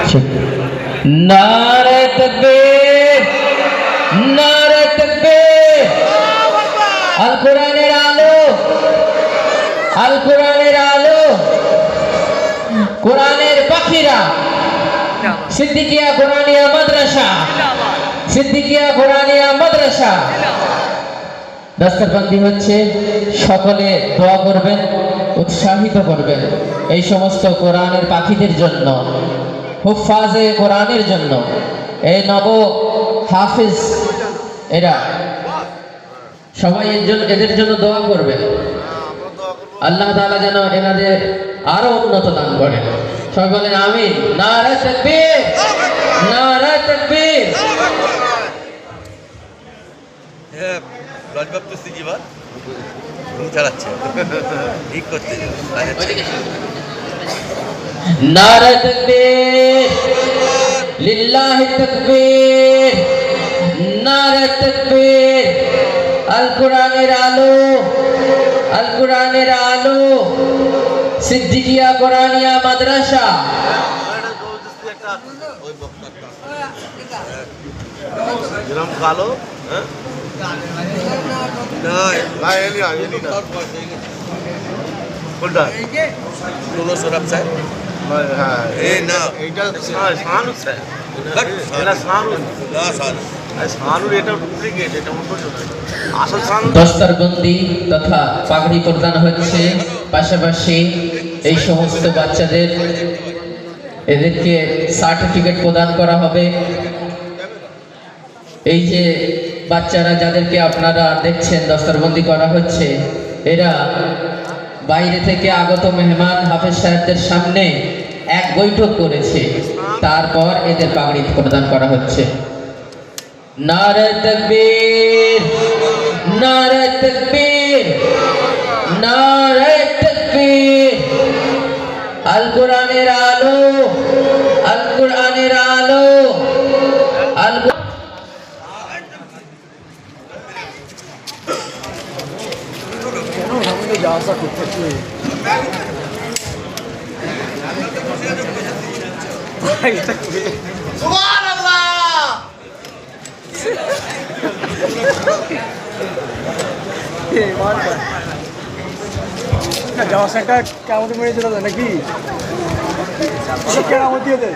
नारे तकबीर, नारे तकबीर। আল কোরআনের আলো, আল কোরআনের আলো, কোরআনের পাখিরা, সিদ্দিকিয়া কোরআনিয়া মাদ্রাসা, সিদ্দিকিয়া কোরআনিয়া মাদ্রাসা। দস্তরবন্দি হচ্ছে, সকলে দোয়া করবেন, উৎসাহিত করবেন এই সমস্ত কোরআনের পাখিদের জন্য, হুফাজে কোরআনের জন্য, এই নব হাফিজ এরা সবাই এদের জন্য দোয়া করবেন। আল্লাহ তাআলা যেন এনাদের আরো উন্নত দান করেন। সবাই বলেন আমিন। নারে তাকবীর, নারে তাকবীর। হ্যাঁ, লজবাব তো সিজিবার ঘুম চালাচ্ছে, ঠিক করতে নারে তাকবীর, লিল্লাহি তাকবীর, নারে তাকবীর। আল কোরআনের আলো, আল কোরআনের আলো, সিদ্দিকিয়া কোরআনিয়া মাদ্রাসা। কালো কোনটা সোরাব সাহেব? হ্যাঁ, এই না এইটা সানু স্যার, এটা সানু না, সানু এটা ডুপ্লিকেট, এটা অন্য আসল সানু। দস্তরবন্দি তথা পাগড়ি প্রদান হচ্ছে, পাশাপাশি এই সমস্ত বাচ্চাদের এদেরকে সার্টিফিকেট প্রদান করা হবে। এই যে বাচ্চারা যাদেরকে আপনারা দেখছেন দস্তরবন্দি করা হচ্ছে, এরা বাইরে থেকে আগত মেহমান হাফেজ সাহেবদের সামনে এক বৈঠক করেছে, তারপর এদের পাগড়ি প্রদান করা হচ্ছে। নারে তাকবীর, নারে তাকবীর, নারে তাকবীর। আল কোরআনের আলো, আল কোরআনের আলো, আল যাওয়া সেটা কেমন মেরে চলে যায় নাকি কেমন দিয়ে দেয়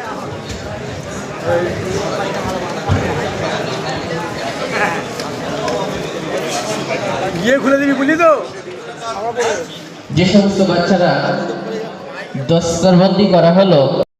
গিয়ে খুলে দিবি বুঝলি তো। যে সমস্ত বাচ্চারা দস্তরবন্দি করা হলো